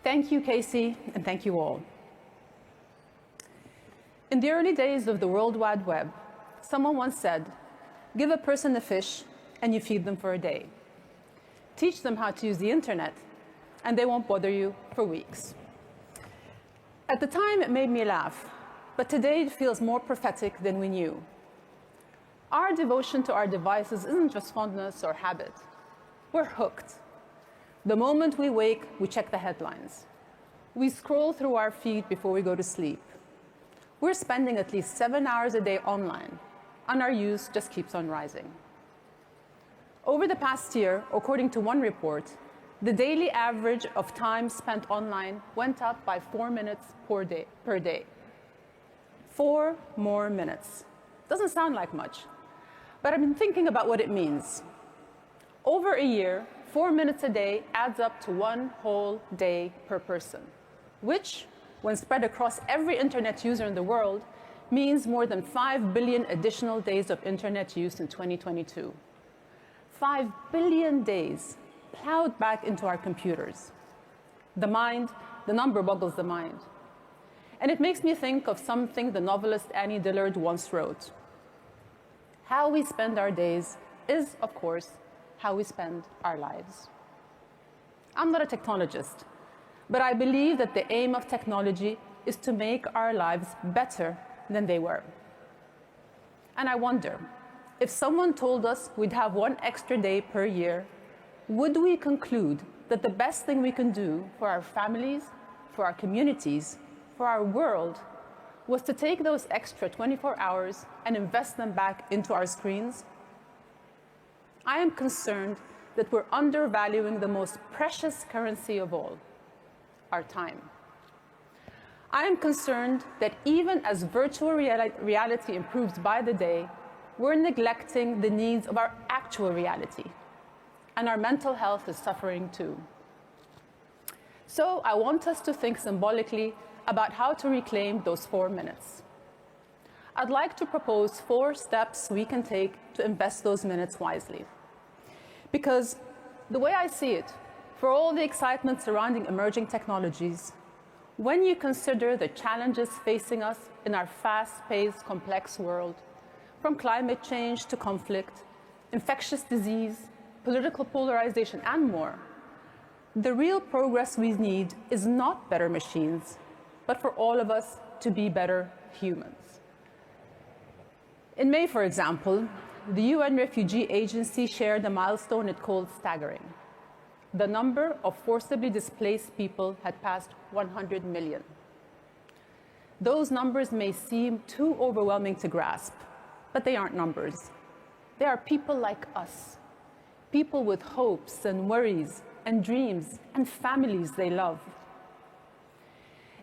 Thank you, Casey, and thank you all. In the early days of the World Wide Web, someone once said, give a person a fish and you feed them for a day. Teach them how to use the internet and they won't bother you for weeks. At the time, it made me laugh, but today it feels more prophetic than we knew. Our devotion to our devices isn't just fondness or habit. We're hooked. The moment we wake, we check the headlines. We scroll through our feed before we go to sleep. We're spending at least 7 hours a day online, and our use just keeps on rising. Over the past year, according to one report, the daily average of time spent online went up by 4 minutes per day. 4 more minutes. Doesn't sound like much, but I've been thinking about what it means. Over a year, 4 minutes a day adds up to 1 whole day per person, which, when spread across every internet user in the world, means more than 5 billion additional days of internet use in 2022. 5 billion days plowed back into our computers. The number boggles the mind. And it makes me think of something the novelist Annie Dillard once wrote. How we spend our days is, of course, how we spend our lives. I'm not a technologist, but I believe that the aim of technology is to make our lives better than they were. And I wonder, if someone told us we'd have 1 extra day per year, would we conclude that the best thing we can do for our families, for our communities, for our world, was to take those extra 24 hours and invest them back into our screens? I am concerned that we're undervaluing the most precious currency of all, our time. I am concerned that even as virtual reality improves by the day, we're neglecting the needs of our actual reality, and our mental health is suffering too. So I want us to think symbolically about how to reclaim those 4 minutes. I'd like to propose 4 steps we can take to invest those minutes wisely. Because the way I see it, for all the excitement surrounding emerging technologies, when you consider the challenges facing us in our fast-paced, complex world, from climate change to conflict, infectious disease, political polarization, and more, the real progress we need is not better machines, but for all of us to be better humans. In May, for example, the UN Refugee Agency shared a milestone it called staggering. The number of forcibly displaced people had passed 100 million. Those numbers may seem too overwhelming to grasp, but they aren't numbers. They are people like us, people with hopes and worries and dreams and families they love.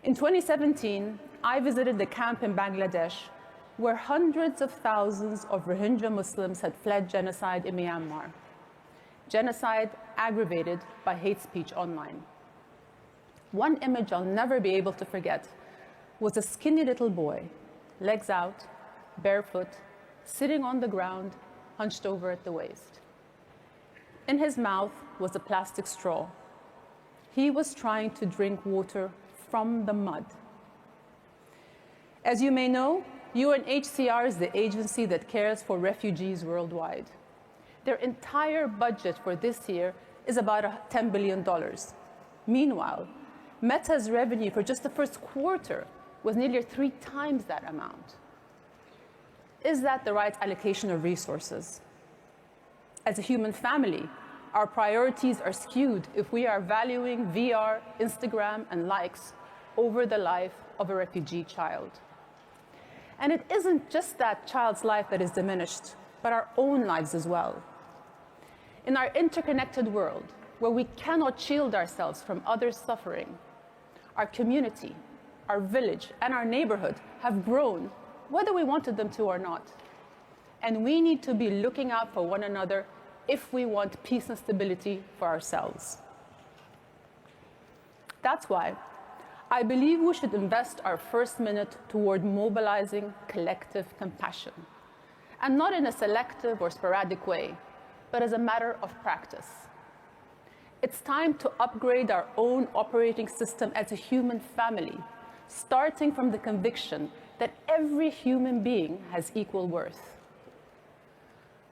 In 2017, I visited the camp in Bangladesh where hundreds of thousands of Rohingya Muslims had fled genocide in Myanmar. Genocide aggravated by hate speech online. One image I'll never be able to forget was a skinny little boy, legs out, barefoot, sitting on the ground, hunched over at the waist. In his mouth was a plastic straw. He was trying to drink water from the mud. As you may know, UNHCR is the agency that cares for refugees worldwide. Their entire budget for this year is about $10 billion. Meanwhile, Meta's revenue for just the first quarter was nearly 3 times that amount. Is that the right allocation of resources? As a human family, our priorities are skewed if we are valuing VR, Instagram, and likes over the life of a refugee child. And it isn't just that child's life that is diminished, but our own lives as well. In our interconnected world, where we cannot shield ourselves from others' suffering, our community, our village, and our neighborhood have grown, whether we wanted them to or not. And we need to be looking out for one another if we want peace and stability for ourselves. That's why I believe we should invest our first minute toward mobilizing collective compassion, and not in a selective or sporadic way, but as a matter of practice. It's time to upgrade our own operating system as a human family, starting from the conviction that every human being has equal worth.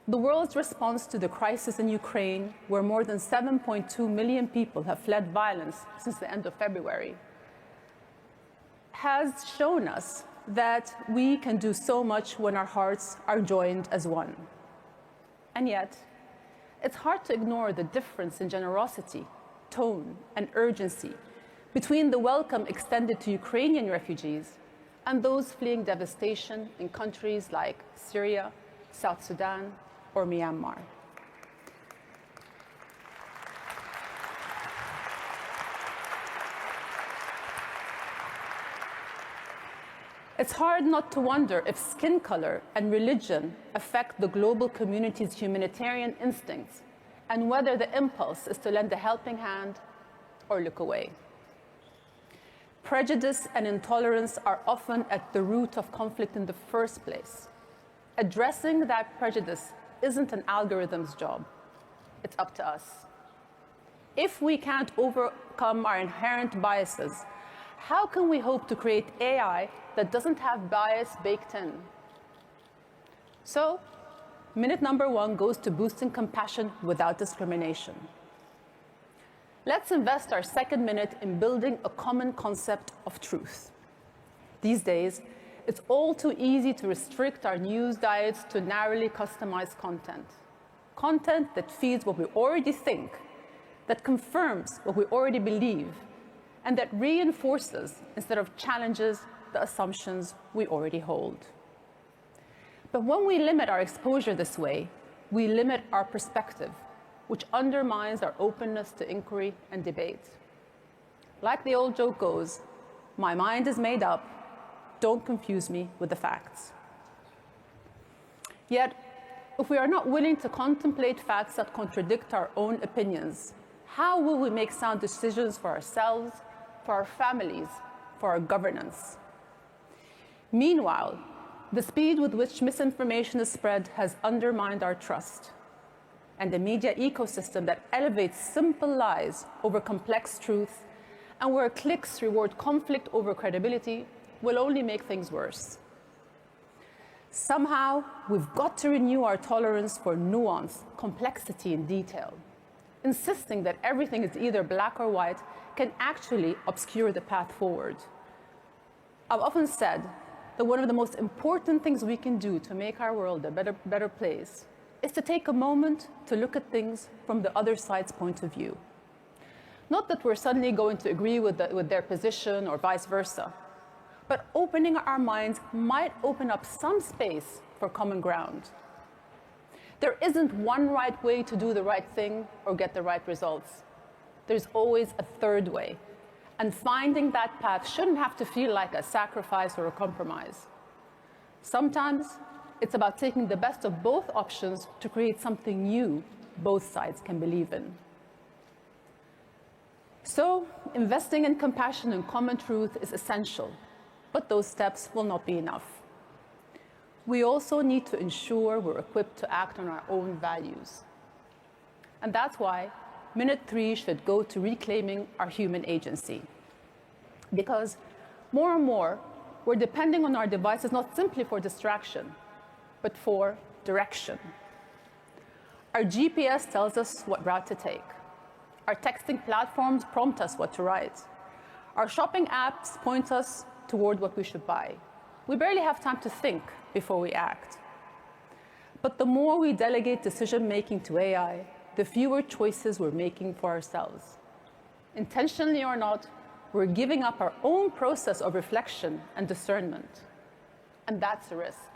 The world's response to the crisis in Ukraine, where more than 7.2 million people have fled violence since the end of February, has shown us that we can do so much when our hearts are joined as one. And yet, it's hard to ignore the difference in generosity, tone, and urgency between the welcome extended to Ukrainian refugees and those fleeing devastation in countries like Syria, South Sudan, or Myanmar. It's hard not to wonder if skin color and religion affect the global community's humanitarian instincts and whether the impulse is to lend a helping hand or look away. Prejudice and intolerance are often at the root of conflict in the first place. Addressing that prejudice isn't an algorithm's job. It's up to us. If we can't overcome our inherent biases, how can we hope to create AI that doesn't have bias baked in? So, minute number 1 goes to boosting compassion without discrimination. Let's invest our second minute in building a common concept of truth. These days, it's all too easy to restrict our news diets to narrowly customized content. Content that feeds what we already think, that confirms what we already believe, and that reinforces instead of challenges the assumptions we already hold. But when we limit our exposure this way, we limit our perspective, which undermines our openness to inquiry and debate. Like the old joke goes, my mind is made up, don't confuse me with the facts. Yet, if we are not willing to contemplate facts that contradict our own opinions, how will we make sound decisions for ourselves, for our families, for our governance? Meanwhile, the speed with which misinformation is spread has undermined our trust, and a media ecosystem that elevates simple lies over complex truth and where clicks reward conflict over credibility will only make things worse. Somehow, we've got to renew our tolerance for nuance, complexity, and detail. Insisting that everything is either black or white can actually obscure the path forward. I've often said that one of the most important things we can do to make our world a better place is to take a moment to look at things from the other side's point of view. Not that we're suddenly going to agree with their position or vice versa, but opening our minds might open up some space for common ground. There isn't one right way to do the right thing or get the right results. There's always a third way. And finding that path shouldn't have to feel like a sacrifice or a compromise. Sometimes it's about taking the best of both options to create something new both sides can believe in. So, investing in compassion and common truth is essential, but those steps will not be enough. We also need to ensure we're equipped to act on our own values. And that's why minute 3 should go to reclaiming our human agency. Because more and more, we're depending on our devices not simply for distraction, but for direction. Our GPS tells us what route to take. Our texting platforms prompt us what to write. Our shopping apps point us toward what we should buy. We barely have time to think before we act. But the more we delegate decision-making to AI, the fewer choices we're making for ourselves. Intentionally or not, we're giving up our own process of reflection and discernment. And that's a risk.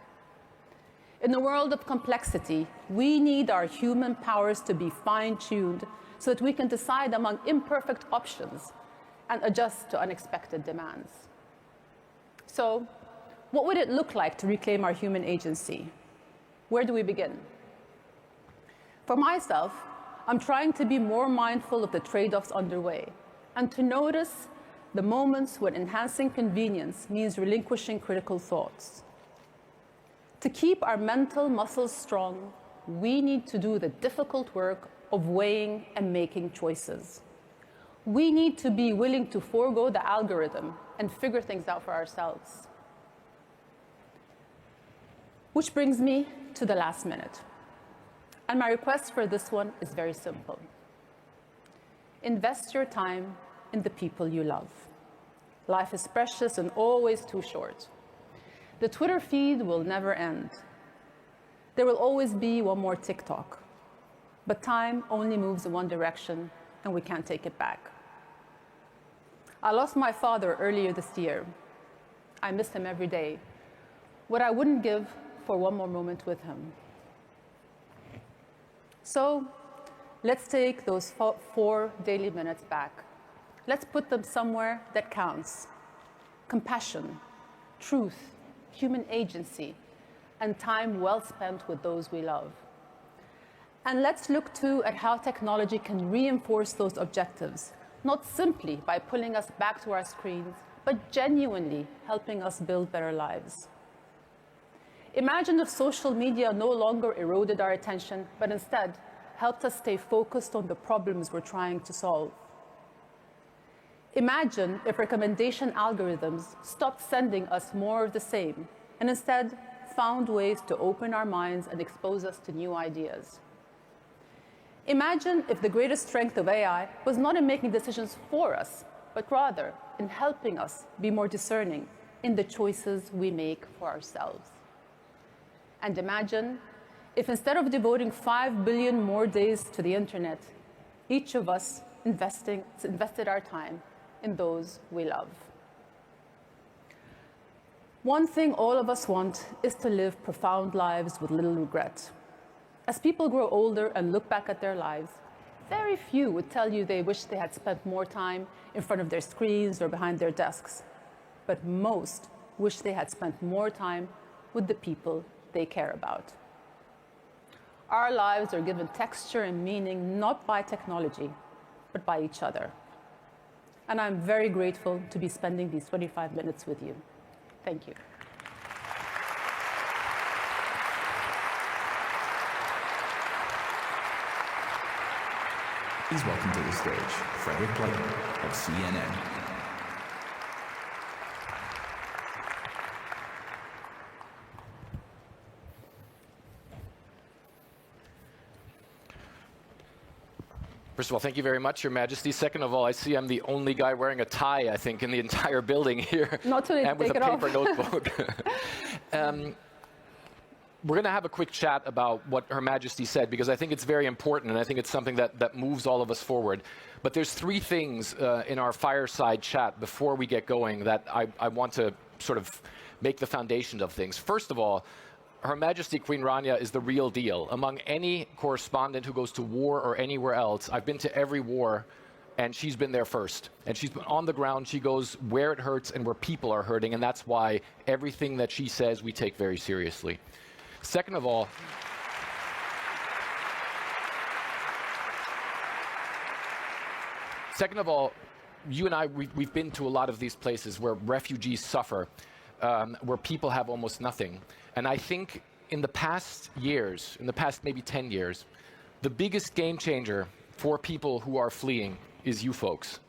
In a world of complexity, we need our human powers to be fine-tuned so that we can decide among imperfect options and adjust to unexpected demands. So, what would it look like to reclaim our human agency? Where do we begin? For myself, I'm trying to be more mindful of the trade-offs underway and to notice the moments when enhancing convenience means relinquishing critical thoughts. To keep our mental muscles strong, we need to do the difficult work of weighing and making choices. We need to be willing to forego the algorithm and figure things out for ourselves. Which brings me to the last minute. And my request for this one is very simple. Invest your time in the people you love. Life is precious and always too short. The Twitter feed will never end. There will always be one more TikTok. But time only moves in one direction, and we can't take it back. I lost my father earlier this year. I miss him every day. What I wouldn't give for one more moment with him. So let's take those 4 daily minutes back. Let's put them somewhere that counts. Compassion, truth, human agency, and time well spent with those we love. And let's look too at how technology can reinforce those objectives, not simply by pulling us back to our screens, but genuinely helping us build better lives. Imagine if social media no longer eroded our attention, but instead helped us stay focused on the problems we're trying to solve. Imagine if recommendation algorithms stopped sending us more of the same, and instead found ways to open our minds and expose us to new ideas. Imagine if the greatest strength of AI was not in making decisions for us, but rather in helping us be more discerning in the choices we make for ourselves. And imagine if instead of devoting 5 billion more days to the internet, each of us invested our time in those we love. One thing all of us want is to live profound lives with little regret. As people grow older and look back at their lives, very few would tell you they wish they had spent more time in front of their screens or behind their desks. But most wish they had spent more time with the people they care about. Our lives are given texture and meaning not by technology, but by each other. And I'm very grateful to be spending these 25 minutes with you. Thank you. Please welcome to the stage Frederick Clayton of CNN. First of all, thank you very much, Your Majesty. Second of all, I see I'm the only guy wearing a tie, I think, in the entire building here. Not too late to and with take a it paper off. notebook. We're going to have a quick chat about what Her Majesty said, because I think it's very important, and I think it's something that moves all of us forward. But there's 3 things in our fireside chat before we get going that I want to sort of make the foundation of things. First of all, Her Majesty Queen Rania is the real deal. Among any correspondent who goes to war or anywhere else, I've been to every war, and she's been there first. And she's been on the ground. She goes where it hurts and where people are hurting, and that's why everything that she says we take very seriously. Second of all, you and I, we've been to a lot of these places where refugees suffer, where people have almost nothing. And I think in the past years, in the past maybe 10 years, the biggest game changer for people who are fleeing is you folks.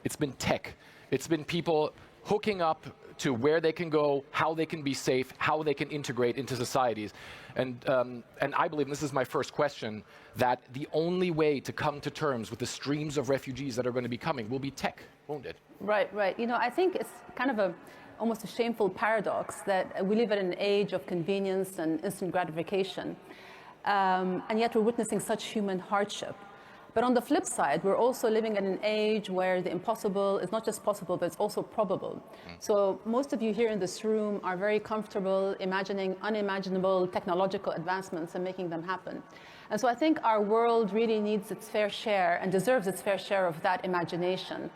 It's been tech. It's been people hooking up to where they can go, how they can be safe, how they can integrate into societies. And I believe, and this is my first question, that the only way to come to terms with the streams of refugees that are going to be coming will be tech, won't it? Right, right. You know, I think it's kind of almost a shameful paradox that we live in an age of convenience and instant gratification, and yet we're witnessing such human hardship. But on the flip side, we're also living in an age where the impossible is not just possible, but it's also probable. So most of you here in this room are very comfortable imagining unimaginable technological advancements and making them happen. And so I think our world really needs its fair share and deserves its fair share of that imagination,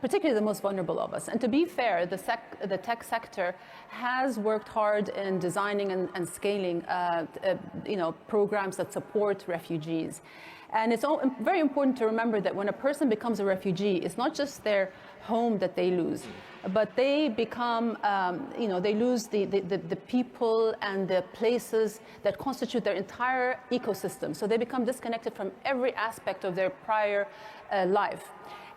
particularly the most vulnerable of us. And to be fair, the tech sector has worked hard in designing and scaling programs that support refugees. And it's very important to remember that when a person becomes a refugee, it's not just their home that they lose. but they become, they lose the people and the places that constitute their entire ecosystem. So they become disconnected from every aspect of their prior life.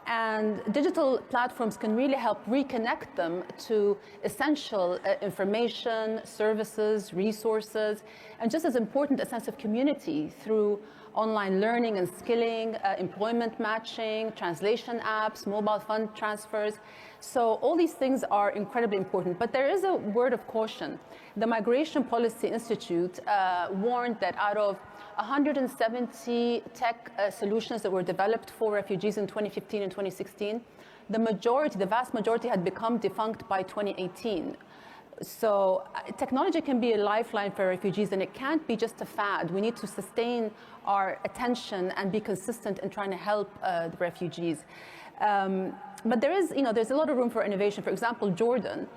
And digital platforms can really help reconnect them to essential information, services, resources, and just as important, a sense of community through online learning and skilling, employment matching, translation apps, mobile fund transfers. So all these things are incredibly important. But there is a word of caution. The Migration Policy Institute warned that out of 170 tech solutions that were developed for refugees in 2015 and 2016, the vast majority had become defunct by 2018. So technology can be a lifeline for refugees, and it can't be just a fad. We need to sustain our attention and be consistent in trying to help the refugees. But there's a lot of room for innovation. For example, Jordan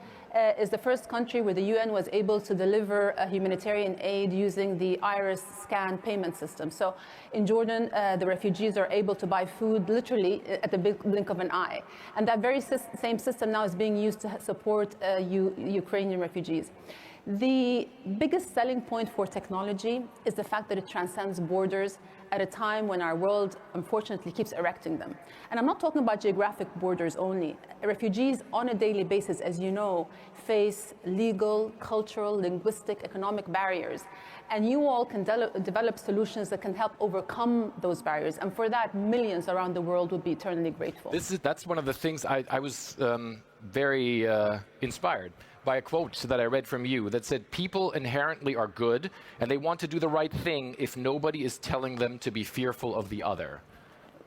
is the first country where the UN was able to deliver humanitarian aid using the iris scan payment system. So in Jordan, the refugees are able to buy food literally at the blink of an eye. And that very same system now is being used to support Ukrainian refugees. The biggest selling point for technology is the fact that it transcends borders at a time when our world, unfortunately, keeps erecting them. And I'm not talking about geographic borders only. Refugees on a daily basis, as you know, face legal, cultural, linguistic, economic barriers. And you all can develop solutions that can help overcome those barriers. And for that, millions around the world would be eternally grateful. That's one of the things I was very inspired by a quote that I read from you that said, people inherently are good and they want to do the right thing if nobody is telling them to be fearful of the other.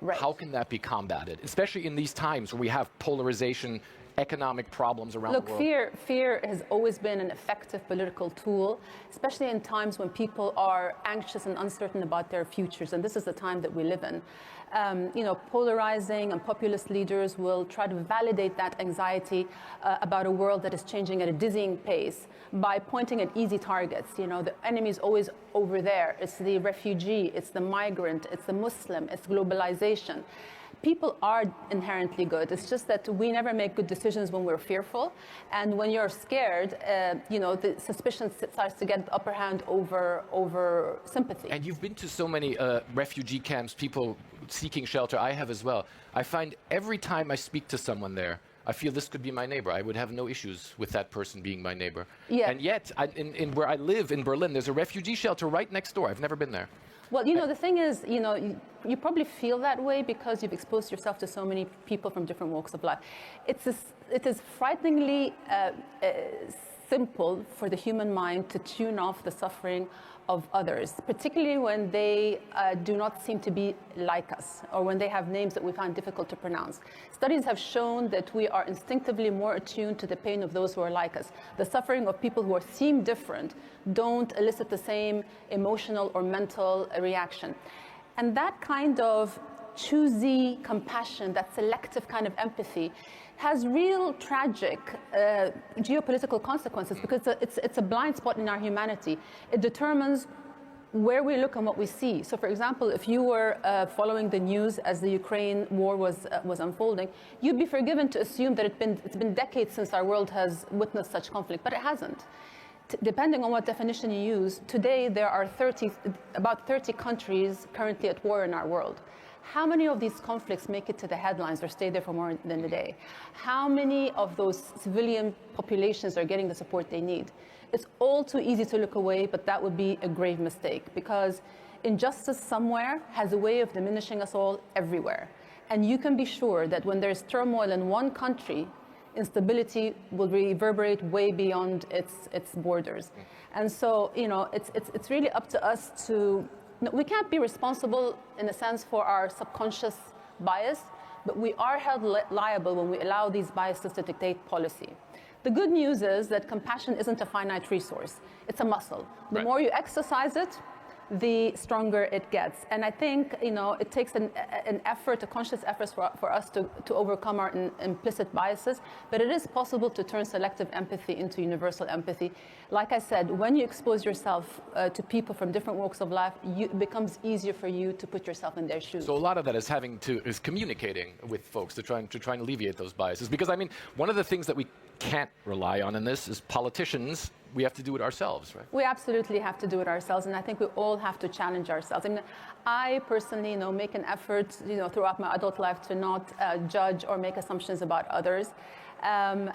Right. How can that be combated, especially in these times where we have polarization, economic problems around the world? Look, fear has always been an effective political tool, especially in times when people are anxious and uncertain about their futures, and this is the time that we live in. Polarizing and populist leaders will try to validate that anxiety about a world that is changing at a dizzying pace by pointing at easy targets. The enemy is always over there. It's the refugee, it's the migrant, it's the Muslim, it's globalization. People are inherently good. It's just that we never make good decisions when we're fearful. And when you're scared, the suspicion starts to get the upper hand over sympathy. And you've been to so many refugee camps, people seeking shelter. I have as well. I find every time I speak to someone there, I feel this could be my neighbor. I would have no issues with that person being my neighbor. Yeah. And yet, in where I live in Berlin, there's a refugee shelter right next door. I've never been there. Well, the thing is, you probably feel that way because you've exposed yourself to so many people from different walks of life. It is frighteningly simple for the human mind to tune off the suffering of others, particularly when they do not seem to be like us, or when they have names that we find difficult to pronounce. Studies have shown that we are instinctively more attuned to the pain of those who are like us. The suffering of people who seem different don't elicit the same emotional or mental reaction. And that kind of choosy compassion, that selective kind of empathy, has real tragic geopolitical consequences because it's a blind spot in our humanity. It determines where we look and what we see. So, for example, if you were following the news as the Ukraine war was unfolding, you'd be forgiven to assume that it's been decades since our world has witnessed such conflict, but it hasn't. Depending on what definition you use, today there are about 30 countries currently at war in our world. How many of these conflicts make it to the headlines or stay there for more than a day? How many of those civilian populations are getting the support they need? It's all too easy to look away, but that would be a grave mistake because injustice somewhere has a way of diminishing us all everywhere. And you can be sure that when there's turmoil in one country, instability will reverberate way beyond its borders. And so, it's really up to us to. We can't be responsible, in a sense, for our subconscious bias, but we are held liable when we allow these biases to dictate policy. The good news is that compassion isn't a finite resource. It's a muscle. The more you exercise it, the stronger it gets. And I think, it takes an effort, a conscious effort for us to overcome our implicit biases, but it is possible to turn selective empathy into universal empathy. Like I said, when you expose yourself to people from different walks of life, it becomes easier for you to put yourself in their shoes. So a lot of that is communicating with folks to try and alleviate those biases. Because I mean, one of the things that we can't rely on in this is politicians. We have to do it ourselves, right? We absolutely have to do it ourselves, and I think we all have to challenge ourselves. I mean, I personally, make an effort, throughout my adult life to not judge or make assumptions about others. And,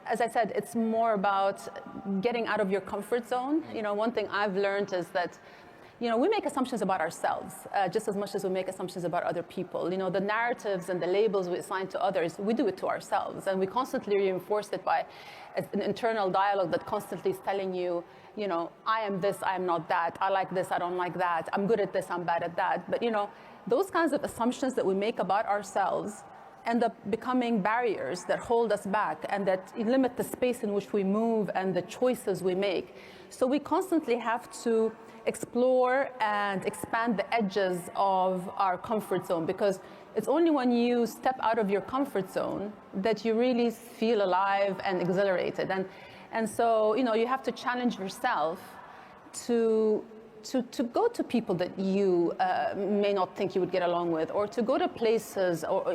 as I said, it's more about getting out of your comfort zone. One thing I've learned is that we make assumptions about ourselves just as much as we make assumptions about other people. The narratives and the labels we assign to others, we do it to ourselves. And we constantly reinforce it by an internal dialogue that constantly is telling you, I am this, I am not that. I like this, I don't like that. I'm good at this, I'm bad at that. But, those kinds of assumptions that we make about ourselves end up becoming barriers that hold us back and that limit the space in which we move and the choices we make. So we constantly have to explore and expand the edges of our comfort zone, because it's only when you step out of your comfort zone that you really feel alive and exhilarated. And so, you have to challenge yourself to go to people that you may not think you would get along with, or to go to places, or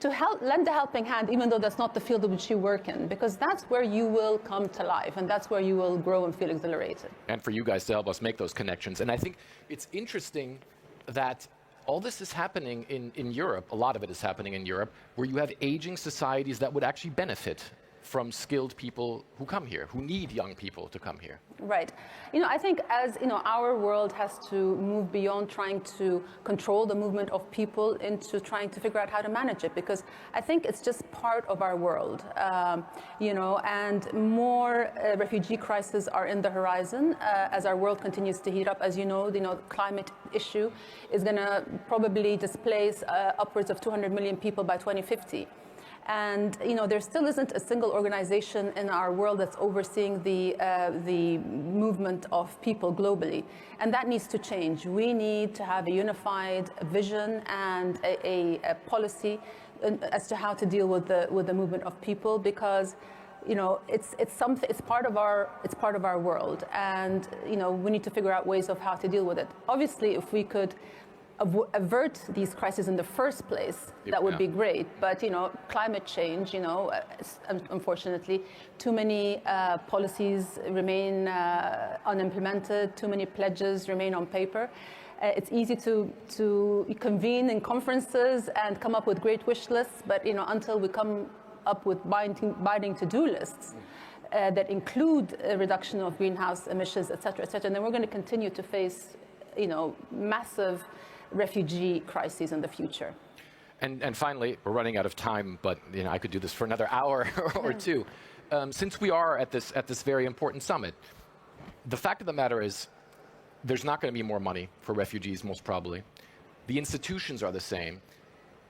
to lend a helping hand, even though that's not the field in which you work in, because that's where you will come to life, and that's where you will grow and feel exhilarated. And for you guys to help us make those connections. And I think it's interesting that all this is happening in Europe, a lot of it is happening in Europe, where you have aging societies that would actually benefit from skilled people who come here, who need young people to come here. Right. I think as, our world has to move beyond trying to control the movement of people into trying to figure out how to manage it, because I think it's just part of our world, and more refugee crises are in the horizon as our world continues to heat up. As the climate issue is going to probably displace upwards of 200 million people by 2050. And there still isn't a single organization in our world that's overseeing the movement of people globally, and that needs to change. We need to have a unified vision and a policy as to how to deal with the movement of people, because it's part of our world, and we need to figure out ways of how to deal with it. Obviously, if we could avert these crises in the first place, that would be great. But climate change, unfortunately, too many policies remain unimplemented. Too many pledges remain on paper. It's easy to convene in conferences and come up with great wish lists, but until we come up with binding to-do lists that include a reduction of greenhouse emissions, et cetera, and then we're going to continue to face massive refugee crises in the future. And finally, we're running out of time, but I could do this for another hour or two. Since we are at this very important summit, the fact of the matter is there's not going to be more money for refugees, most probably. The institutions are the same.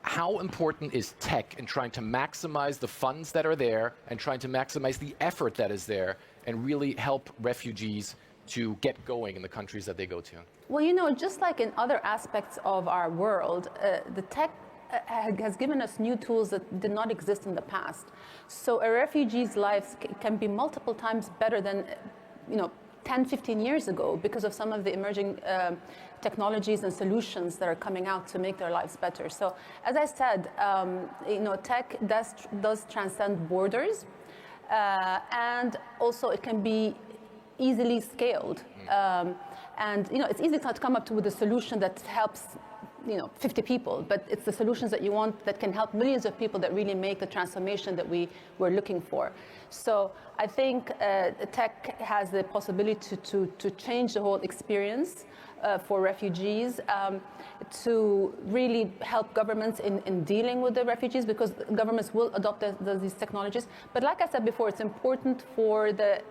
How important is tech in trying to maximize the funds that are there and trying to maximize the effort that is there and really help refugees to get going in the countries that they go to? Well, just like in other aspects of our world, the tech has given us new tools that did not exist in the past. So a refugee's life can be multiple times better than 10, 15 years ago because of some of the emerging technologies and solutions that are coming out to make their lives better. So as I said, tech does transcend borders, and also it can be easily scaled. And it's easy to come up with a solution that helps 50 people, but it's the solutions that you want that can help millions of people that really make the transformation that we were looking for. So I think tech has the possibility to change the whole experience for refugees, to really help governments in dealing with the refugees, because governments will adopt these technologies. But like I said before, it's important for the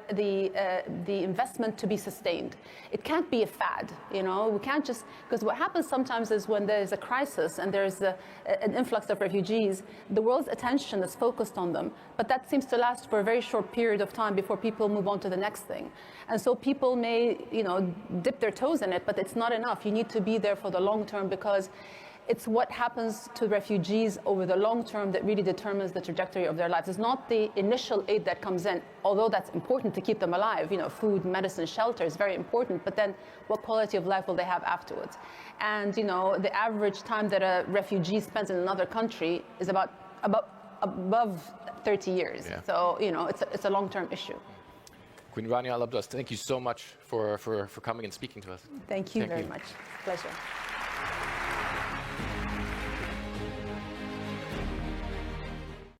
investment to be sustained. It can't be a fad, We can't just, because what happens sometimes is when there's a crisis and there's an influx of refugees, the world's attention is focused on them. But that seems to last for a very short period of time before people move on to the next thing. And so people may, dip their toes in it, but it's not enough. You need to be there for the long term, because it's what happens to refugees over the long term that really determines the trajectory of their lives. It's not the initial aid that comes in, although that's important to keep them alive. Food, medicine, shelter is very important, but then what quality of life will they have afterwards? And the average time that a refugee spends in another country is above 30 years. Yeah. So it's a long-term issue. Queen Rania Al Abdas, thank you so much for coming and speaking to us. Thank you very much. Pleasure.